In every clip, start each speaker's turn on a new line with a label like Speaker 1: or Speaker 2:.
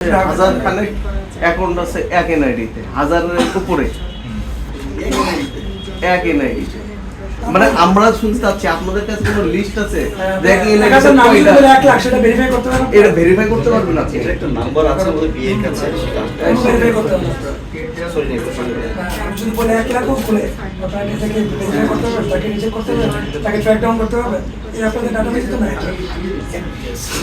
Speaker 1: হাজার খানেক অ্যাকাউন্ট আছে এক এনআইডিতে, হাজারের উপরে এক এনআইডিতে। মানে আমরা শুনতে চাচ্ছি আপনাদের কাছে কোনো লিস্ট আছে এটা ভেরিফাই করতে পারবেন আপনি?
Speaker 2: এটা একটা নাম্বার আছে আমাদের বিএর কাছে, সেটা ভেরিফাই করতে হবে। সরি নেই
Speaker 3: যদি বলে 1 লাখও খুলে আপনাকে থেকে ভেরিফাই করতে হবে, তাকে রিজেক্ট করতে হবে, তাকে ট্র্যাক ডাউন করতে হবে। এই আপনাদের ডাটাবেসে তো নাই।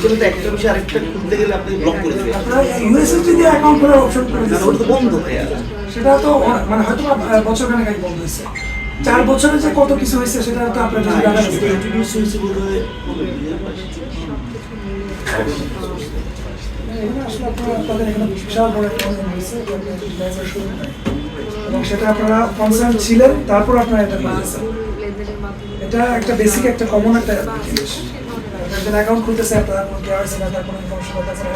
Speaker 2: কিন্তু একটা বিষয় আরেকটা খুলতে গেলে আপনি ব্লক করে দিবেন।
Speaker 3: আপনারা ইউএসএসডি দিয়ে অ্যাকাউন্ট খোলার অপশন করে দিয়েছেন।
Speaker 2: ওটা তো বন্ধ হয়ে আছে।
Speaker 3: সেটা তো মানে হয়তো বছরখানেক আগে বন্ধ হয়েছে। 4 বছরে যে কত কিছু হয়েছে সেটা তো আপনার ডাটাবেসে
Speaker 2: ইন্ট্রোডিউস হয়েছে বোধহয়
Speaker 3: আসলে আপনাদের এখানে বিশাল বড় একটা অনিয়ম হয়েছে এবং সেটা আপনারা কনসার্ন ছিলেন, তারপর আপনারা এটা করেছেন। এটা একটা বেসিক একটা কমন একটা জিনিস। একজন অ্যাকাউন্ট খুলতেছে, আপনার কোনো কেওয়াইসি না, তার কোনো ইনফরমেশন করতেছে না,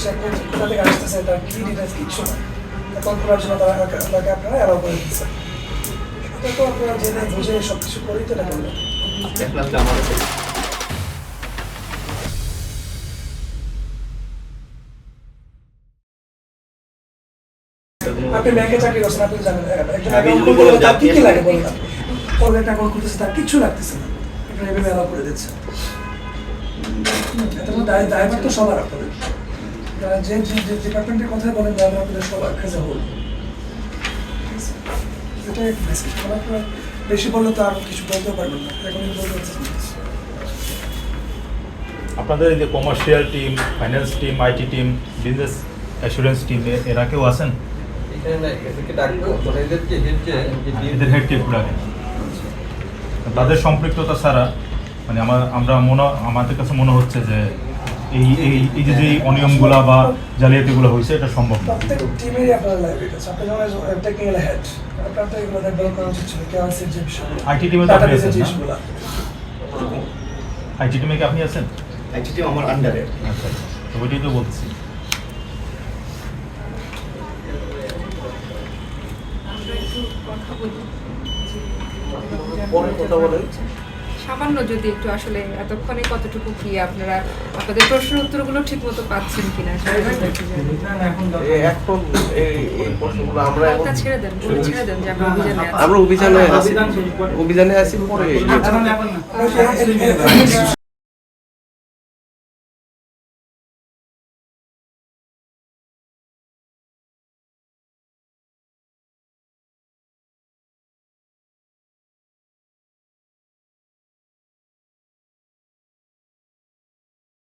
Speaker 3: সে কোথা থেকে আসতেছে, তার কি ডিটেলস কিচ্ছু না, অ্যাকাউন্ট খোলার জন্য তাকে আপনারা অ্যালাউ করে দিচ্ছেন। এটা তো আপনারা জেনে বুঝে সব কিছু করেই তো এটা করবেন। আপনি ব্যাংকে চাকরি করছেন, আপনি জানেন একজন অ্যাকাউন্ট খুলতে তার কি কি লাগে বলুন। আপনি একটা অ্যাকাউন্ট খুলতেছে, তার কিচ্ছু লাগতেছে না, আপনি এভাবে অ্যালাউ করে দিচ্ছেন। এটা তো দায়ভার তো সবার আপনাদের, যে যে ডিপার্টমেন্টের কথা বলেন দায়ভার আপনাদের সবার কাছে হোক। এটাই একটা মেসেজ। বেশি বললে তো আর কিছু বলতে পারবেন না, এখন বলতে
Speaker 4: আপনাদের এই যে commercial team, finance team, IT team, business assurance team, এরা কেউ আছেন? এদের হেড টিম রাখেন। তাদের সম্পৃক্ততা ছাড়া মানে আমাদের কাছে মনে হচ্ছে যে এই যে অনিয়মগুলা বা জালিয়াতিগুলো হয়েছে এটা সম্ভব না।
Speaker 3: প্রত্যেক টিমেরই আপনার লাইব্রেরি আছে। আপনি যখন টেকনিক্যাল হেড, আপনার তো এগুলো দেখভাল করা উচিত ছিল। কেওয়াইসির যে বিষয়,
Speaker 4: আইটি টিমে তো আপনি আছেন না? আইটি টিমে কি আপনি আছেন?
Speaker 2: আইটি টিম আমার আন্ডারে।
Speaker 4: আচ্ছা, তো ওইটাই তো বলছি।
Speaker 5: সামান্য যদি একটু আসলে এতক্ষণে কতটুকু কি আপনারা আপনাদের প্রশ্নের উত্তরগুলো ঠিক মতো পাচ্ছেন কিনা
Speaker 1: এখন এই প্রশ্নগুলো আমরা
Speaker 5: ছেড়ে দেন যে
Speaker 1: আমরা অভিযানে আছি পরে